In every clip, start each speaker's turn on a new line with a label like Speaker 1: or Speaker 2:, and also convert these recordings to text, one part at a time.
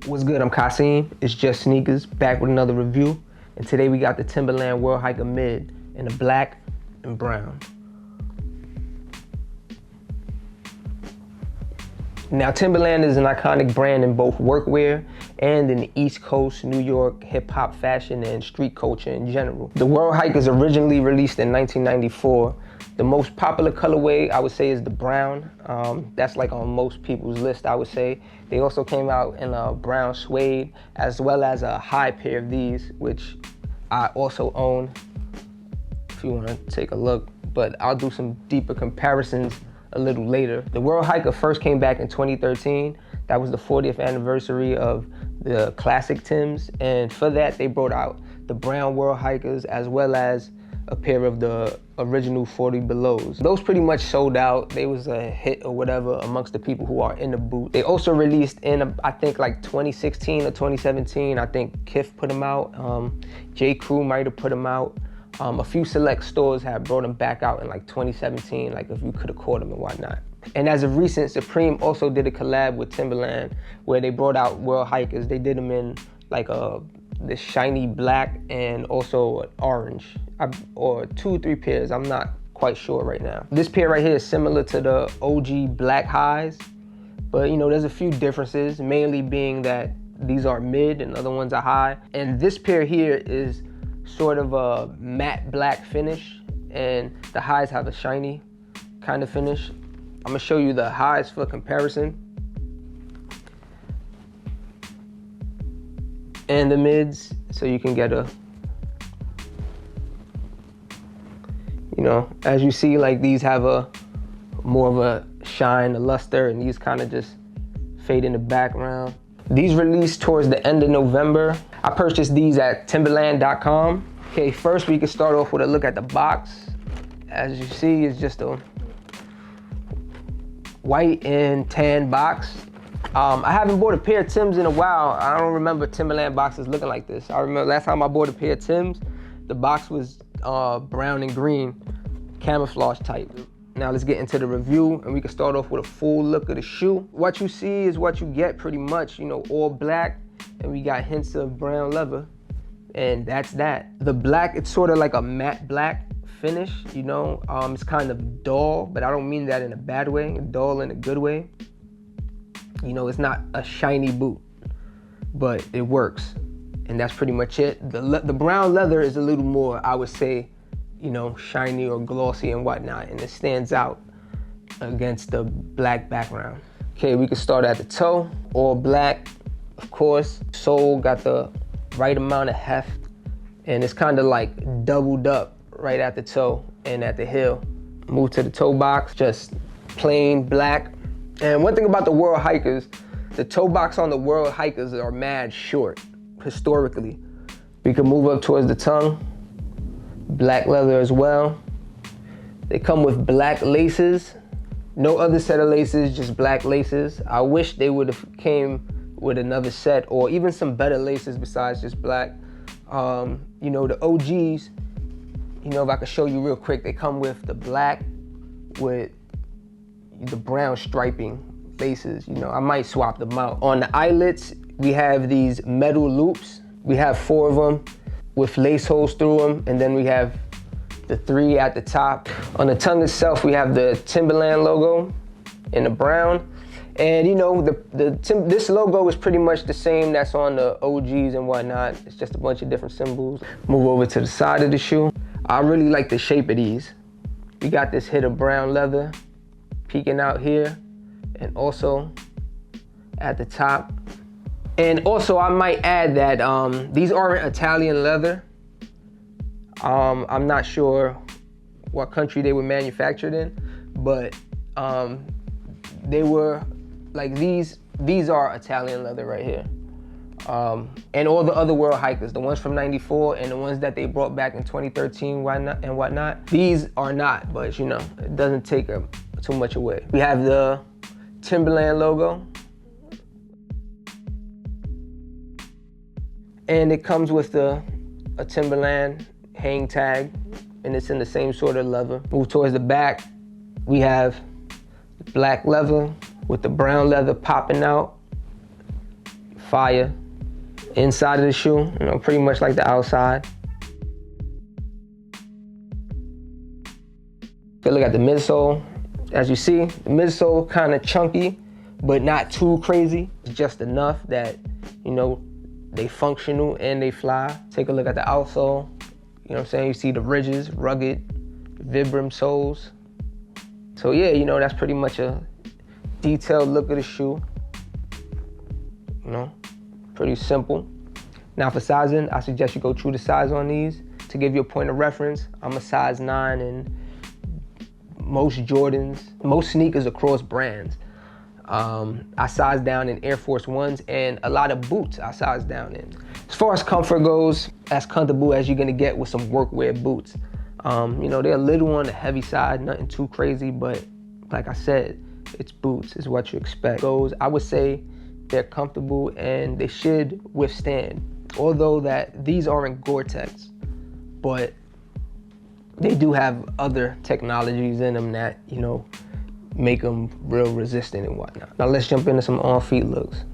Speaker 1: What's good? I'm Kasim. It's Just Sneakers, back with another review. And today we got the Timberland World Hiker Mid in the black and brown. Now, Timberland is an iconic brand in both workwear and in the East Coast, New York, hip-hop fashion, and street culture in general. The World Hikers originally released in 1994. The most popular colorway, I would say, is the brown. That's like on most people's list, I would say. They also came out in a brown suede, as well as a high pair of these, which I also own, if you want to take a look. But I'll do some deeper comparisons a little later. The World Hiker first came back in 2013. That was the 40th anniversary of the classic Timbs. And for that, they brought out the brown World Hikers, as well as a pair of the original 40 Belows. Those pretty much sold out. They was a hit or whatever amongst the people who are in the boot. They also released in, I think, like 2016 or 2017. I think Kith put them out. J. Crew might have put them out. A few select stores have brought them back out in like 2017, like if you could have caught them and whatnot. And as of recent, Supreme also did a collab with Timberland where they brought out World Hikers. They did them in like this shiny black and also an orange, or 2 or 3 pairs. I'm not quite sure right now. This pair right here is similar to the OG black highs, but you know, there's a few differences, mainly being that these are mid and other ones are high. And this pair here is sort of a matte black finish, and the highs have a shiny kind of finish. I'm gonna show you the highs for comparison and the mids, so you can get a, you know, as you see, like these have a more of a shine, a luster, and these kind of just fade in the background. These released towards the end of November. I purchased these at Timberland.com. Okay, first we can start off with a look at the box. As you see, it's just a white and tan box. I haven't bought a pair of Timbs in a while. I don't remember Timberland boxes looking like this. I remember last time I bought a pair of Timbs, the box was brown and green, camouflage type. Now let's get into the review, and we can start off with a full look of the shoe. What you see is what you get pretty much, you know, all black, and we got hints of brown leather, and that's that. The black, it's sort of like a matte black finish, you know. It's kind of dull, but I don't mean that in a bad way, dull in a good way. You know, it's not a shiny boot, but it works, and that's pretty much it. The brown leather is a little more, I would say, you know, shiny or glossy and whatnot, and it stands out against the black background. Okay, we can start at the toe, all black, of course. Sole got the right amount of heft, and it's kind of like doubled up right at the toe and at the heel. Move to the toe box, just plain black. And one thing about the World Hikers, the toe box on the World Hikers are mad short, historically. We can move up towards the tongue. Black leather as well. They come with black laces. No other set of laces, just black laces. I wish they would have came with another set, or even some better laces besides just black. You know, the OGs, you know, if I could show you real quick, they come with the black with the brown striping laces. You know, I might swap them out. On the eyelets, we have these metal loops. We have 4 of them with lace holes through them, and then we have the 3 at the top. On the tongue itself, we have the Timberland logo in the brown. And you know, this logo is pretty much the same that's on the OGs and whatnot. It's just a bunch of different symbols. Move over to the side of the shoe. I really like the shape of these. We got this hit of brown leather peeking out here, and also at the top. And also I might add that these aren't Italian leather. I'm not sure what country they were manufactured in, but they were like these are Italian leather right here. And all the other World Hikers, the ones from '94 and the ones that they brought back in 2013 and whatnot, these are not, but you know, it doesn't take too much away. We have the Timberland logo, and it comes with a Timberland hang tag, and it's in the same sort of leather. Move towards the back, we have black leather with the brown leather popping out. fire. Inside of the shoe, you know, pretty much like the outside. Good look at the midsole. As you see, the midsole kind of chunky, but not too crazy. It's just enough that, you know, they functional and they fly. Take a look at the outsole. You know what I'm saying? You see the ridges, rugged, Vibram soles. So yeah, you know, that's pretty much a detailed look of the shoe. You know, pretty simple. Now for sizing, I suggest you go true to size on these. To give you a point of reference, I'm a size 9 in most Jordans, most sneakers across brands. I size down in Air Force Ones, and a lot of boots I size down in. As far as comfort goes, as comfortable as you're gonna get with some workwear boots. You know, they're a little on the heavy side, nothing too crazy, but like I said, it's boots, is what you expect. I would say they're comfortable and they should withstand. Although that these aren't Gore-Tex, but they do have other technologies in them that, you know, make them real resistant and whatnot. Now let's jump into some on-feet looks.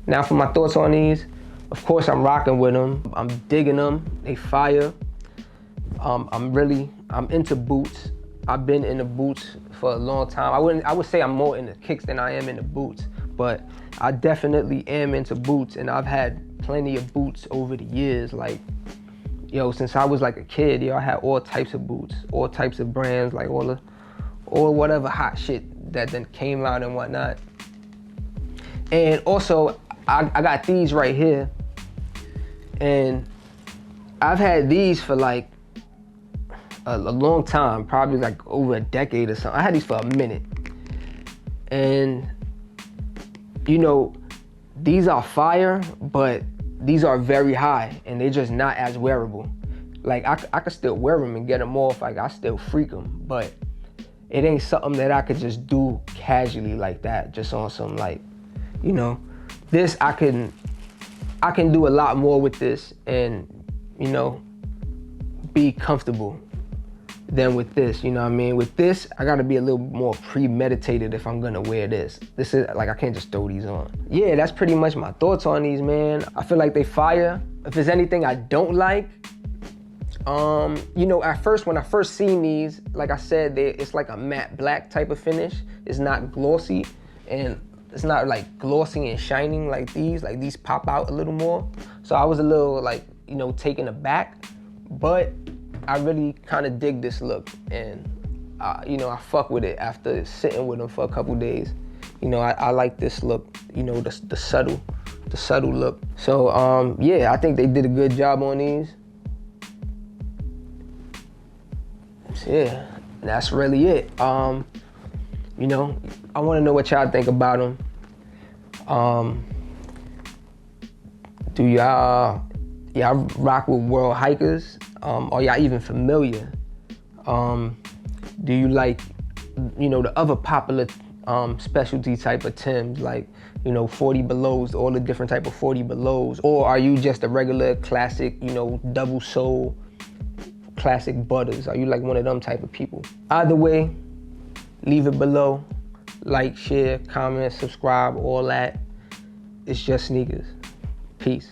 Speaker 1: Now for my thoughts on these, of course I'm rocking with them. I'm digging them, they fire. I'm into boots. I've been into boots for a long time. I would say I'm more into kicks than I am into boots, but I definitely am into boots, and I've had plenty of boots over the years. Like, yo, since I was like a kid, yo, I had all types of boots, all types of brands, like all whatever hot shit that then came out and whatnot. And also, I got these right here, and I've had these for like a long time, probably like over a decade or something. I had these for a minute. And, you know, these are fire, but these are very high, and they're just not as wearable. Like, I could still wear them and get them off, like I still freak them, but it ain't something that I could just do casually like that, just on some, like, you know. This, I can do a lot more with this and, you know, be comfortable than with this, you know what I mean? With this, I gotta be a little more premeditated if I'm gonna wear this. This is, like, I can't just throw these on. Yeah, that's pretty much my thoughts on these, man. I feel like they fire. If there's anything I don't like, you know, at first, when I first seen these, like I said, it's like a matte black type of finish. It's not glossy, and it's not like glossy and shining like these. Like, these pop out a little more. So I was a little, like, you know, taken aback, but I really kind of dig this look, and you know, I fuck with it after sitting with them for a couple days. You know, I like this look, you know, the subtle look. So yeah, I think they did a good job on these. So, yeah, that's really it. You know, I want to know what y'all think about them. Do y'all rock with World Hikers? Are y'all even familiar? Do you like, you know, the other popular specialty type of Timbs, like, you know, 40 belows, all the different type of 40 belows? Or are you just a regular classic, you know, double sole, classic butters? Are you like one of them type of people? Either way, leave it below. Like, share, comment, subscribe, all that. It's just sneakers. Peace.